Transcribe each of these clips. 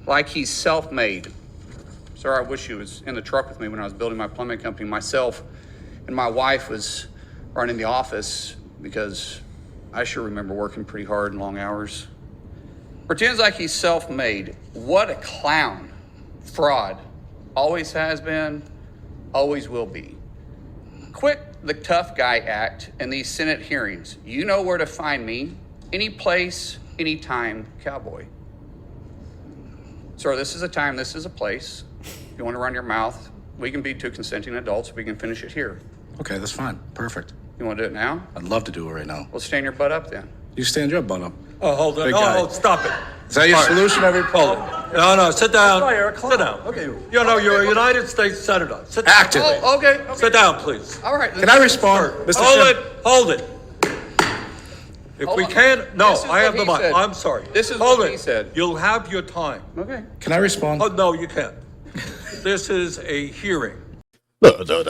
like he's self-made. Sir, I wish he was in the truck with me when I was building my plumbing company. Myself and my wife was running the office because I sure remember working pretty hard and long hours. Pretends like he's self-made. What a clown. Fraud. Always has been, always will be. Quit the tough guy act in these Senate hearings. You know where to find me. Any place, anytime, cowboy. Sir, this is a time, this is a place. If you want to run your mouth, we can be two consenting adults. We can finish it here. Okay, that's fine. Perfect. You want to do it now? I'd love to do it right now. Well, stand your butt up then. You stand your butt up. Oh, hold on. Oh, stop it. Is that your solution? Hold it. No, sit down. Sit down. Okay. You know, you're a United States Senator. Sit down. Active. Oh, okay. Sit down, please. All right. Can I respond? Mr. Hold it. If we can't, no, I have the mic. I'm sorry. This is hold what it. he said. You'll have your time. Okay. Can I respond? Oh, no, you can't. This is a hearing.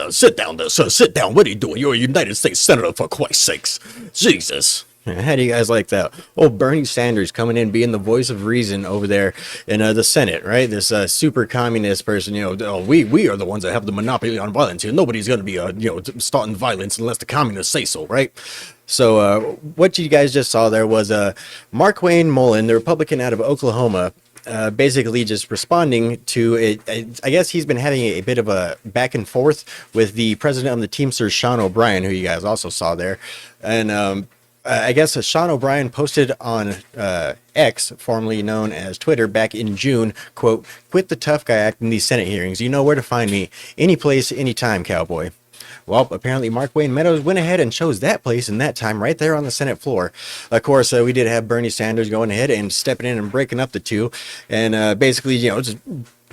Sit down there, sir. Sit down. What are you doing? You're a United States Senator, for Christ's sakes. Jesus. How do you guys like that? Oh, Bernie Sanders coming in, being the voice of reason over there in the Senate, right? This super communist person, we are the ones that have the monopoly on violence here. Nobody's going to be, starting violence unless the communists say so, right? So what you guys just saw there was Mark Wayne Mullen, the Republican out of Oklahoma, basically just responding to it. I guess he's been having a bit of a back and forth with the president of the Teamsters, Sean O'Brien, who you guys also saw there. And I guess Sean O'Brien posted on X, formerly known as Twitter, back in June, quote, "Quit the tough guy act in these Senate hearings. You know where to find me. Any place, anytime, cowboy." Well, apparently Mark Wayne Meadows went ahead and chose that place and that time right there on the Senate floor. Of course, we did have Bernie Sanders going ahead and stepping in and breaking up the two, and basically, just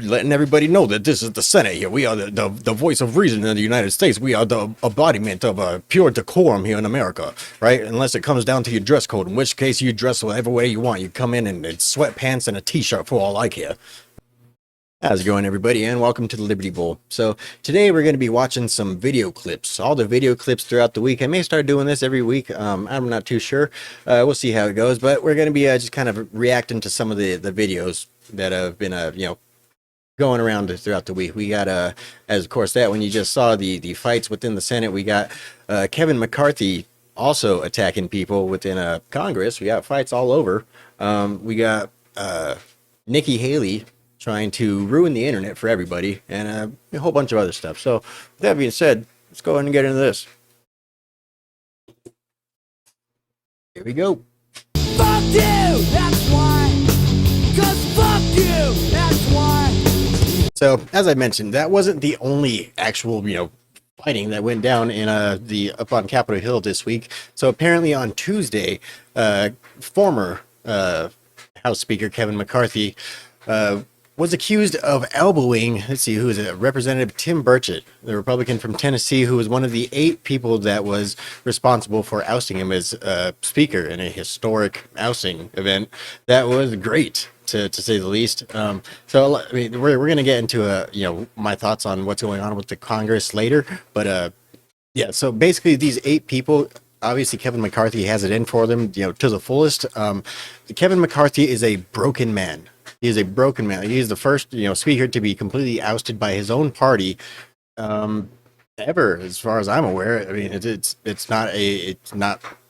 letting everybody know that this is the Senate here. We are the voice of reason in the United States. We are the embodiment of pure decorum here in America, right? Unless it comes down to your dress code, in which case you dress whatever way you want. You come in sweatpants and a t-shirt for all I care. How's it going, everybody, and welcome to the Liberty Bowl. So today we're going to be watching some video clips, all the video clips throughout the week. I may start doing this every week. I'm not too sure. We'll see how it goes, but we're going to be just kind of reacting to some of the videos that have been, going around throughout the week. We got, as of course, that when you just saw the fights within the Senate, we got Kevin McCarthy also attacking people within Congress. We got fights all over. We got Nikki Haley trying to ruin the internet for everybody, and a whole bunch of other stuff. So with that being said, let's go ahead and get into this. Here we go. Fuck you, that's why. 'Cause fuck you, that's why. So as I mentioned, that wasn't the only actual, fighting that went down in up on Capitol Hill this week. So apparently on Tuesday, former House Speaker Kevin McCarthy was accused of elbowing, let's see, who is it? Representative Tim Burchett, the Republican from Tennessee, who was one of the 8 people that was responsible for ousting him as Speaker in a historic ousting event. That was great, to say the least. So I mean, we're going to get into my thoughts on what's going on with the Congress later, but yeah. So basically, these 8 people. Obviously, Kevin McCarthy has it in for them, to the fullest. Kevin McCarthy is a broken man. He is a broken man. He is the first, speaker to be completely ousted by his own party, ever, as far as I'm aware. I mean, it's not a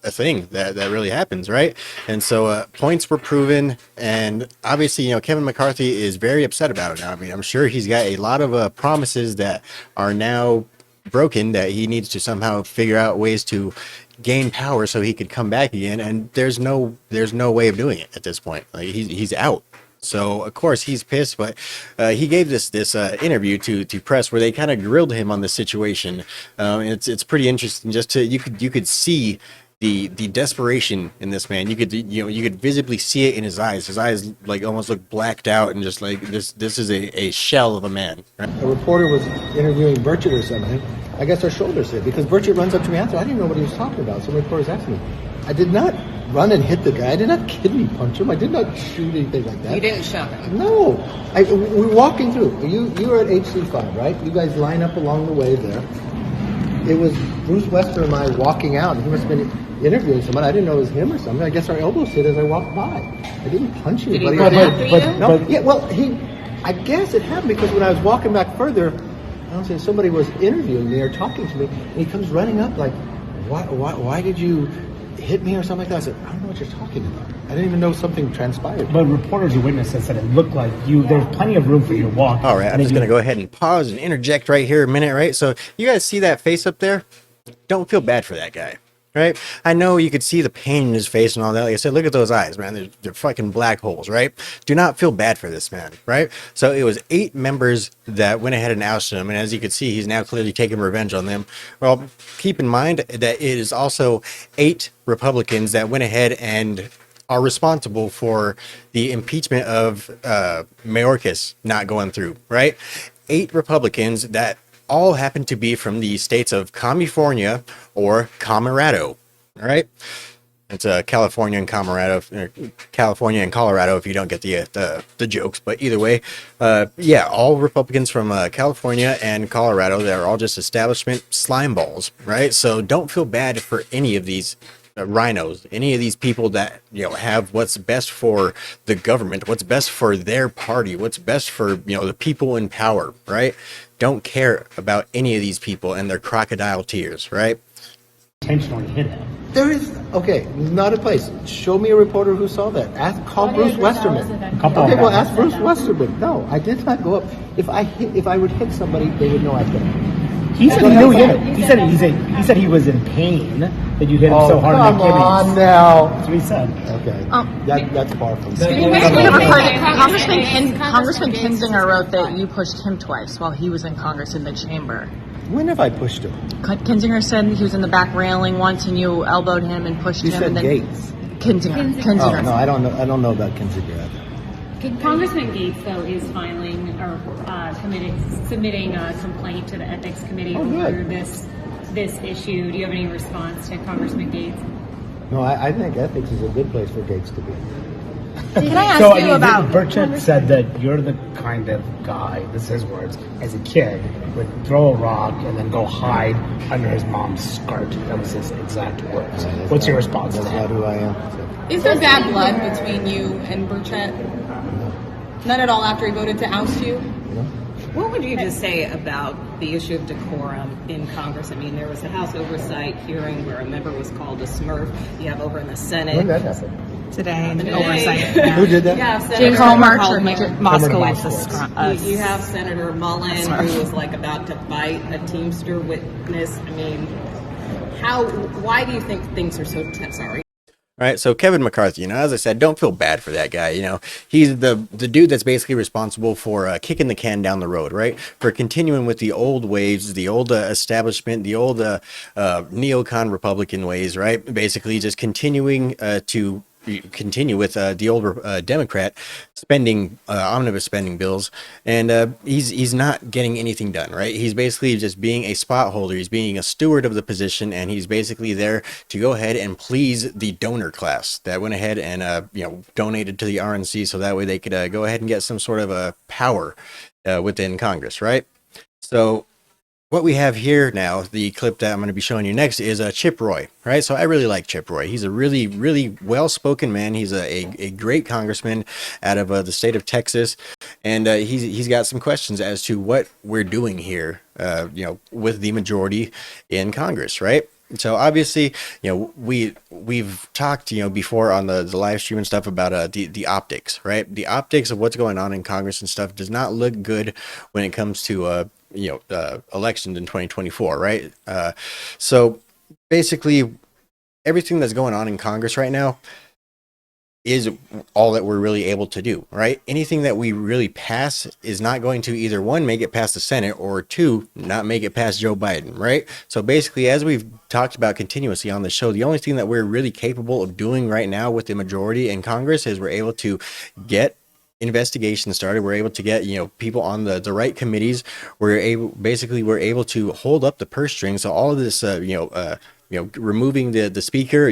thing that really happens, right? And so points were proven, and obviously, Kevin McCarthy is very upset about it now. I mean, I'm sure he's got a lot of promises that are now broken that he needs to somehow figure out ways to gain power so he could come back again, and there's no way of doing it at this point. Like he's out. So of course he's pissed, but he gave this interview to press where they kind of grilled him on the situation. It's pretty interesting. Just you could see the desperation in this man. You could visibly see it in his eyes. His eyes like almost look blacked out, and just like this is a shell of a man. A reporter was interviewing Burchett or something. I guess our shoulders hit because Burchett runs up to me after. I didn't know what he was talking about. Some reporters asked me. I did not run and hit the guy. I did not kidney punch him. I did not shoot anything like that. You didn't shove him? No. We're walking through. You were at HC5, right? You guys line up along the way there. it was Bruce Wester and I walking out. He must have been interviewing someone. I didn't know it was him or something. I guess our elbows hit as I walked by. I didn't punch anybody. run after you? No, yeah, well, I guess it happened because when I was walking back further, I don't know, somebody was interviewing me or talking to me, and he comes running up like, why did you hit me or something like that? I said, I don't know what you're talking about. I didn't even know something transpired. But reporters or witnesses said it looked like there's plenty of room for you to walk. All right, I'm just going to go ahead and pause and interject right here a minute, right? So you guys see that face up there? Don't feel bad for that guy, right? I know you could see the pain in his face and all that. Like I said, look at those eyes, man. They're fucking black holes, right? Do not feel bad for this man, right? So it was 8 members that went ahead and ousted him. And as you can see, he's now clearly taking revenge on them. Well, keep in mind that it is also 8 Republicans that went ahead and are responsible for the impeachment of Mayorkas not going through, right? 8 Republicans that all happen to be from the states of California or Colorado, all right? It's California and Colorado, California and Colorado. If you don't get the jokes, but either way, yeah, all Republicans from California and Colorado. They're all just establishment slime balls, right? So don't feel bad for any of these rhinos, any of these people that have what's best for the government, what's best for their party, what's best for the people in power, right? Don't care about any of these people and their crocodile tears, right? Intentionally hit him. There is, okay, not a place. Show me a reporter who saw that. Call Bruce Westerman. Okay, well, ask Bruce Westerman. No, I did not go up. If I would hit somebody, they would know I hit him. He said he knew you hit him. He said he was in pain that you hit him so hard in the kidneys. Come on now. That's what he said. Okay, that's far from. Congressman Kinzinger wrote that you pushed him twice while he was in Congress in the chamber. When have I pushed him? Kinzinger said he was in the back railing once and you elbowed him and pushed You him. said And then Gates. Kinzinger. Oh no, I don't know about Kinzinger. Congressman Gates, though, is filing or submitting a complaint to the Ethics Committee over this issue. Do you have any response to Congressman Gates? No, I think ethics is a good place for Gates to be. Can I ask you about... Burchett said that you're the kind of guy, this is his words, as a kid, would throw a rock and then go hide under his mom's skirt. That was his exact words. What's your response to that? That's not who I am. Is there bad blood between you and Burchett? None at all after he voted to oust you? What would you just say about the issue of decorum in Congress? I mean, there was a House oversight hearing where a member was called a Smurf. You have over in the Senate. When did that happen? Today, oversight. Who did that? Yeah, Senator James Hallmark, Moskowitz. You have Senator Mullen, who was like about to bite a Teamster witness. I mean, why do you think things are so tense? Sorry. All right, so Kevin McCarthy, as I said, don't feel bad for that guy. He's the dude that's basically responsible for kicking the can down the road, right? For continuing with the old ways, the old establishment, the old neocon Republican ways, right? Basically just continuing to continue with the old Democrat spending omnibus spending bills, and he's not getting anything done, right? He's basically just being a spot holder. He's being a steward of the position, and he's basically there to go ahead and please the donor class that went ahead and donated to the RNC, so that way they could go ahead and get some sort of power within Congress, right? So what we have here now, the clip that I'm going to be showing you next, is Chip Roy, right? So I really like Chip Roy. He's a really, really well-spoken man. He's a great congressman out of the state of Texas, and he's got some questions as to what we're doing here, with the majority in Congress, right? So obviously, we've talked, before on the live stream and stuff about the optics, right? The optics of what's going on in Congress and stuff does not look good when it comes to elections in 2024, right? So basically, everything that's going on in Congress right now is all that we're really able to do, right? Anything that we really pass is not going to either, one, make it past the Senate, or two, not make it past Joe Biden, right? So basically, as we've talked about continuously on the show, the only thing that we're really capable of doing right now with the majority in Congress is we're able to get investigations started. We're able to get people on the right committees. We're able to hold up the purse strings. So all of this removing the speaker,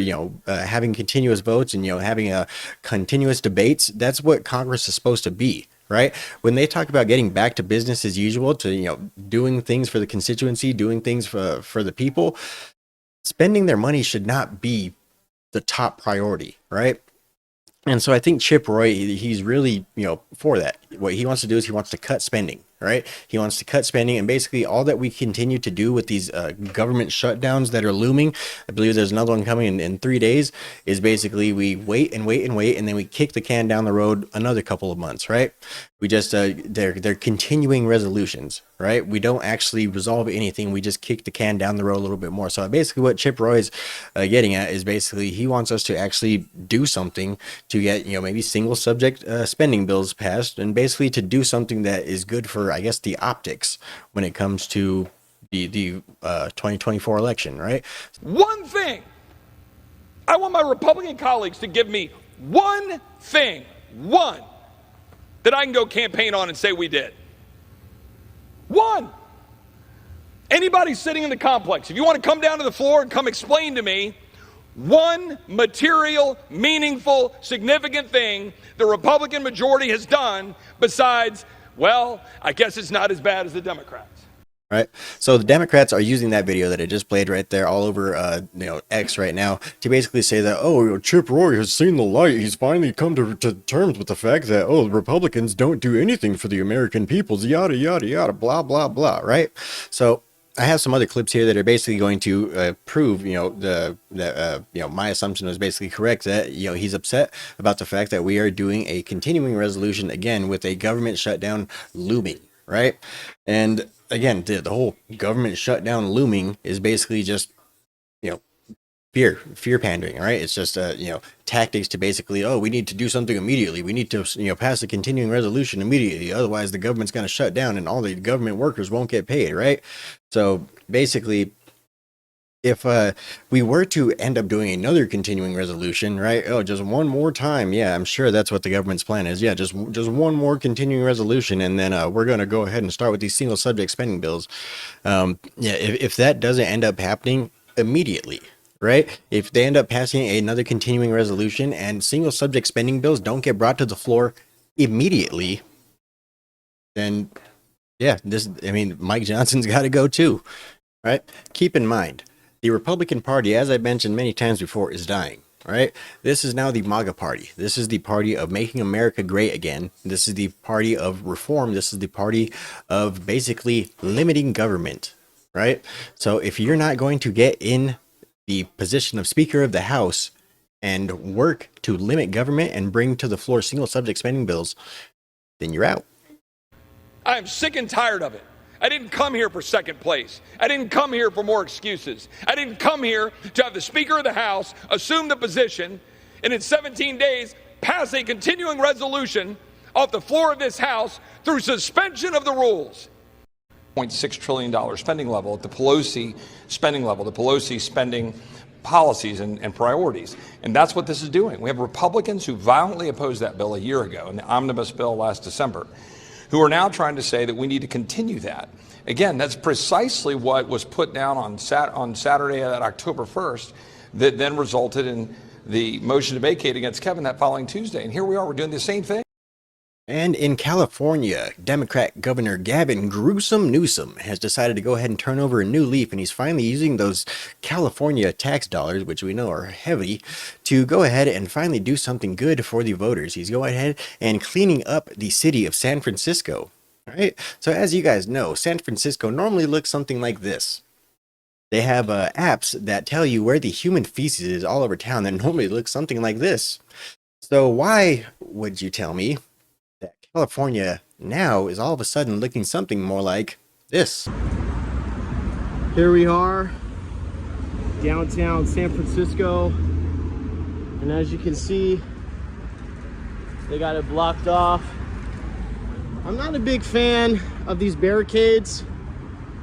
having continuous votes and having a continuous debates, that's what Congress is supposed to be, right? When they talk about getting back to business as usual, to, you know, doing things for the constituency, doing things for the people, spending their money should not be the top priority, right? And so I think Chip Roy, he's really, you know, for that. What he wants to do is he wants to cut spending, right? He wants to cut spending, and basically all that we continue to do with these government shutdowns that are looming, I believe there's another one coming in 3 days, is basically we wait and wait and wait, and then we kick the can down the road another couple of months, right? We just, they're continuing resolutions, right? We don't actually resolve anything. We just kick the can down the road a little bit more. So basically what Chip Roy's getting at is basically he wants us to actually do something to get, you know, maybe single subject spending bills passed, and basically to do something that is good for, I guess, the optics when it comes to the 2024 election, right? One thing. I want my Republican colleagues to give me one thing, one, that I can go campaign on and say we did. One. Anybody sitting in the complex, if you want to come down to the floor and come explain to me one material, meaningful, significant thing the Republican majority has done besides, well, I guess it's not as bad as the Democrats. Right. So the Democrats are using that video that I just played right there all over, you know, X right now to basically say that, oh, you know, Chip Roy has seen the light. He's finally come to terms with the fact that, oh, Republicans don't do anything for the American peoples, yada, yada, yada, blah, blah, blah. Right. So I have some other clips here that are basically going to prove, you know, you know, my assumption was basically correct, that, you know, he's upset about the fact that we are doing a continuing resolution again with a government shutdown looming. Right. And again, the whole government shutdown looming is basically just, you know, fear pandering, right? It's just, you know, tactics to basically, oh, we need to do something immediately. We need to, you know, pass a continuing resolution immediately. Otherwise, the government's going to shut down and all the government workers won't get paid, right? So basically, if we were to end up doing another continuing resolution, right? Oh, just one more time. Yeah, I'm sure that's what the government's plan is. Yeah, just one more continuing resolution, and then we're going to go ahead and start with these single subject spending bills. Yeah, if that doesn't end up happening immediately, right? If they end up passing another continuing resolution and single subject spending bills don't get brought to the floor immediately, then yeah, I mean, Mike Johnson's got to go too, right? Keep in mind, the Republican Party, as I've mentioned many times before, is dying, right? This is now the MAGA party. This is the party of making America great again. This is the party of reform. This is the party of basically limiting government, right? So if you're not going to get in the position of Speaker of the House and work to limit government and bring to the floor single subject spending bills, then you're out. I am sick and tired of it. I didn't come here for second place. I didn't come here for more excuses. I didn't come here to have the Speaker of the House assume the position and in 17 days pass a continuing resolution off the floor of this House through suspension of the rules. $0.6 trillion spending level at the Pelosi spending level, the Pelosi spending policies and priorities. And that's what this is doing. We have Republicans who violently opposed that bill a year ago in the omnibus bill last December, who are now trying to say that we need to continue that. Again, that's precisely what was put down on Saturday at October 1st that then resulted in the motion to vacate against Kevin that following Tuesday. And here we are, we're doing the same thing. And in California, Democrat Governor Gavin Gruesome Newsom has decided to go ahead and turn over a new leaf, and he's finally using those California tax dollars, which we know are heavy, to go ahead and finally do something good for the voters. He's going ahead and cleaning up the city of San Francisco. All right. So as you guys know, San Francisco normally looks something like this. They have apps that tell you where the human feces is all over town that normally looks something like this. So why would you tell me that California now is all of a sudden looking something more like this? Here we are, downtown San Francisco, and as you can see, they got it blocked off. I'm not a big fan of these barricades.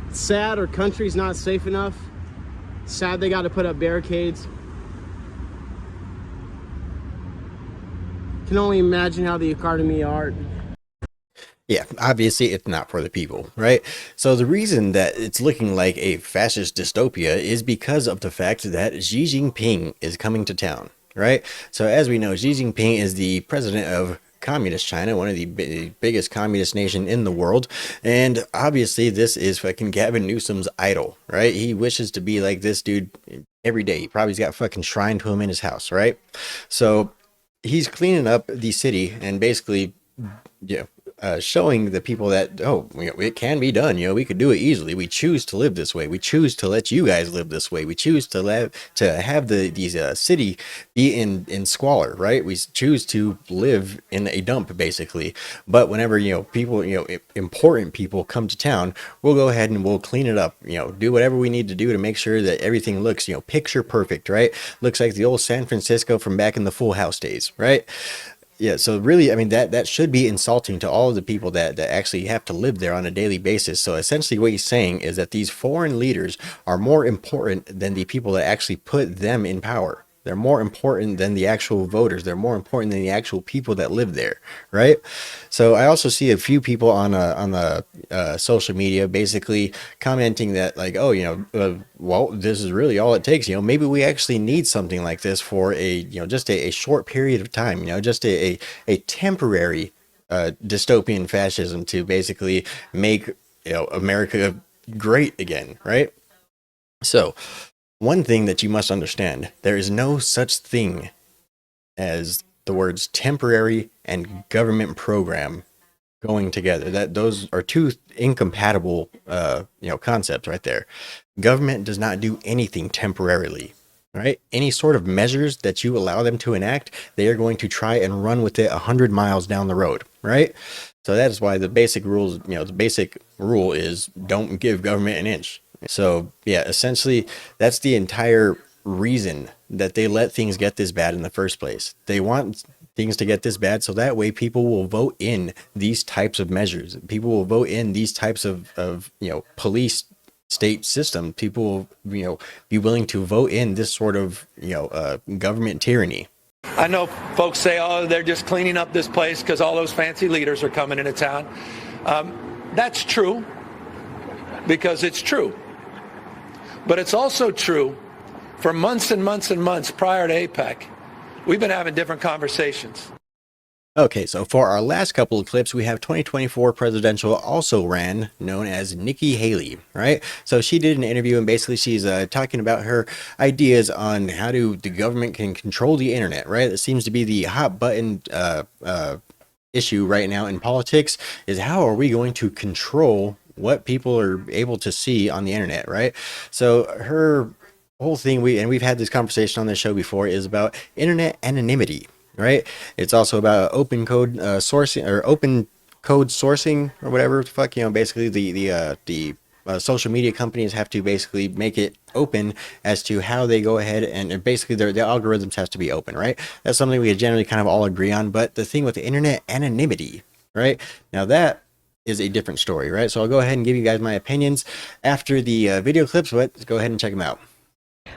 It's sad our country's not safe enough. It's sad they got to put up barricades. Can only imagine how the economy are. Yeah, obviously it's not for the people, right? So the reason that it's looking like a fascist dystopia is because of the fact that Xi Jinping is coming to town, right? So as we know, Xi Jinping is the president of communist China, one of the biggest communist nation in the world. And obviously this is fucking Gavin Newsom's idol, right? He wishes to be like this dude every day. He probably's got fucking shrine to him in his house, right? So he's cleaning up the city and basically, yeah, showing the people that, oh, it can be done. We could do it easily. We choose to live this way. We choose to let you guys live this way. We choose to have these city be in squalor, right? We choose to live in a dump, basically. But whenever people, important people come to town, we'll go ahead and we'll clean it up. Do whatever we need to do to make sure that everything looks, picture perfect, right? Looks like the old San Francisco from back in the Full House days, right? Yeah, so really, I mean, that should be insulting to all of the people that actually have to live there on a daily basis. So essentially what he's saying is that these foreign leaders are more important than the people that actually put them in power. They're more important than the actual voters. They're more important than the actual people that live there, right? So I also see a few people on the social media basically commenting that, like, oh, well, this is really all it takes. Maybe we actually need something like this for just a short period of time. Just a temporary dystopian fascism to basically make America great again, right? So one thing that you must understand, there is no such thing as the words temporary and government program going together. That those are two incompatible concepts right there. Government does not do anything temporarily, right? Any sort of measures that you allow them to enact, they are going to try and run with it 100 miles down the road, right? So that is why the basic rules, the basic rule is don't give government an inch. So yeah, essentially that's the entire reason that they let things get this bad in the first place. They want things to get this bad so that way people will vote in these types of measures. People will vote in these types of police state system. People will be willing to vote in this sort of government tyranny. I know folks say, oh, they're just cleaning up this place because all those fancy leaders are coming into town. That's true, because it's true. But it's also true for months and months and months prior to APEC, we've been having different conversations. Okay, so for our last couple of clips, we have 2024 presidential also ran, known as Nikki Haley, right? So she did an interview and basically she's talking about her ideas on how the government can control the internet, right? It seems to be the hot button issue right now in politics, is how are we going to control what people are able to see on the internet, right? So her whole thing, we've had this conversation on this show before, is about internet anonymity, right? It's also about open code sourcing, or open code sourcing, or whatever the fuck, basically the social media companies have to basically make it open as to how they go ahead and basically their algorithms has to be open, right? That's something we generally kind of all agree on. But the thing with the internet anonymity, right? Now that is a different story, right? So I'll go ahead and give you guys my opinions after the video clips, but let's go ahead and check them out.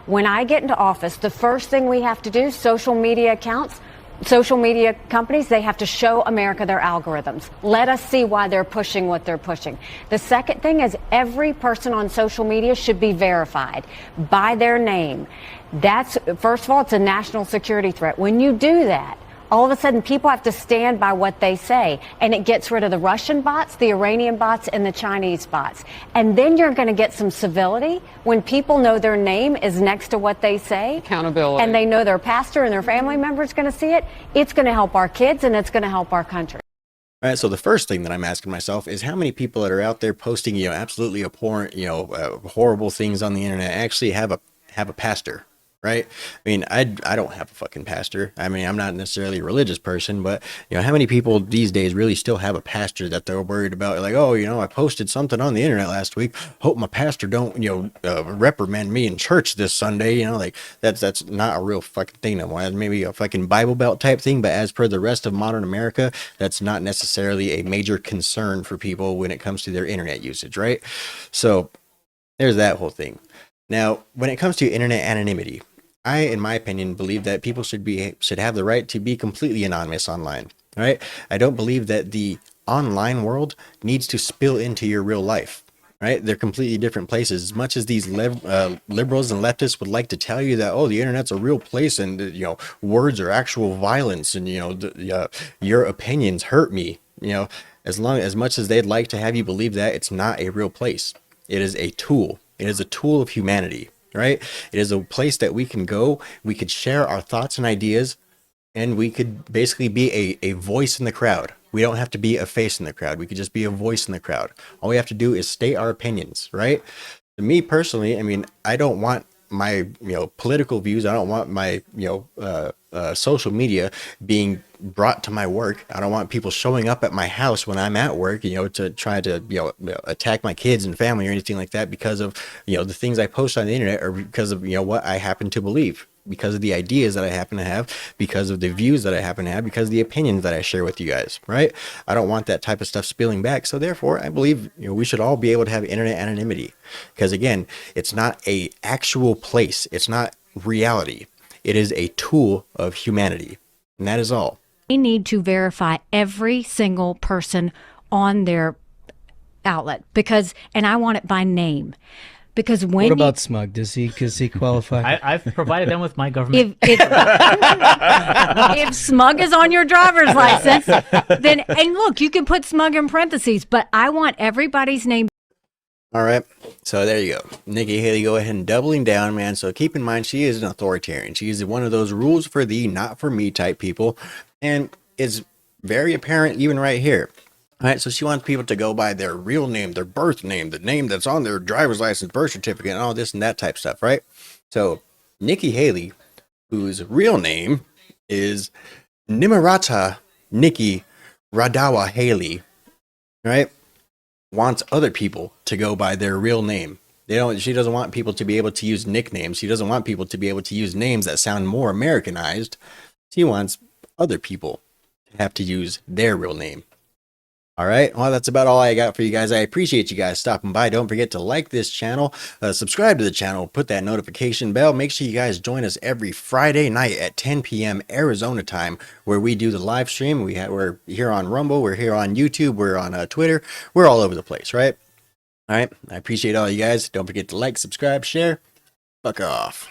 When I get into office, the first thing we have to do, social media accounts, social media companies, they have to show America their algorithms. Let us see why they're pushing what they're pushing. The second thing is every person on social media should be verified by their name. That's, first of all, it's a national security threat. When you do that, all of a sudden people have to stand by what they say, and it gets rid of the Russian bots, the Iranian bots, and the Chinese bots. And then you're going to get some civility when people know their name is next to what they say. Accountability. And they know their pastor and their family member is going to see it. It's going to help our kids, and it's going to help our country. All right, so the first thing that I'm asking myself is how many people that are out there posting, absolutely abhorrent, horrible things on the internet actually have a pastor. Right? I mean, I don't have a fucking pastor. I mean, I'm not necessarily a religious person, but how many people these days really still have a pastor that they're worried about? Like, oh, I posted something on the internet last week. Hope my pastor don't, reprimand me in church this Sunday. Like that's not a real fucking thing no more. Maybe a fucking Bible Belt type thing, but as per the rest of modern America, that's not necessarily a major concern for people when it comes to their internet usage, right? So there's that whole thing. Now, when it comes to internet anonymity, I, in my opinion, believe that people should have the right to be completely anonymous online, right? I don't believe that the online world needs to spill into your real life, right? They're completely different places. As much as these liberals and leftists would like to tell you that, oh, the internet's a real place and, words are actual violence and, your opinions hurt me, as much as they'd like to have you believe that, it's not a real place. It is a tool. It is a tool of humanity, right? It is a place that we can go, we could share our thoughts and ideas, and we could basically be a voice in the crowd. We don't have to be a face in the crowd. We could just be a voice in the crowd. All we have to do is state our opinions, right? To me personally, I mean, I don't want my, political views. I don't want my, social media being brought to my work. I don't want people showing up at my house when I'm at work, to try to, attack my kids and family or anything like that because of, the things I post on the internet or because of, what I happen to believe, because of the ideas that I happen to have, because of the views that I happen to have, because of the opinions that I share with you guys, right? I don't want that type of stuff spilling back. So therefore, I believe, we should all be able to have internet anonymity because again, it's not a actual place. It's not reality. It is a tool of humanity. And that is all. They need to verify every single person on their outlet and I want it by name. Because when what about Smug? Does he qualify? I've provided them with my government. If Smug is on your driver's license, then and look, you can put Smug in parentheses, but I want everybody's name. All right, so there you go. Nikki Haley, go ahead and doubling down, man. So keep in mind, she is an authoritarian. She is one of those rules for thee, not for me type people, and it's very apparent even right here. All right, so she wants people to go by their real name, their birth name, the name that's on their driver's license, birth certificate, and all this and that type stuff, right? So Nikki Haley, whose real name is Nimarata Nikki Radawa Haley, right, wants other people to go by their real name. She doesn't want people to be able to use nicknames. She doesn't want people to be able to use names that sound more Americanized. She wants other people to have to use their real name. All right, well, that's about all I got for you guys. I appreciate you guys stopping by. Don't forget to like this channel, subscribe to the channel, put that notification bell. Make sure you guys join us every Friday night at 10 p.m. Arizona time, where we do the live stream. We're here on Rumble, we're here on YouTube, we're on Twitter, we're all over the place, right? All right, I appreciate all you guys. Don't forget to like, subscribe, share. Fuck off.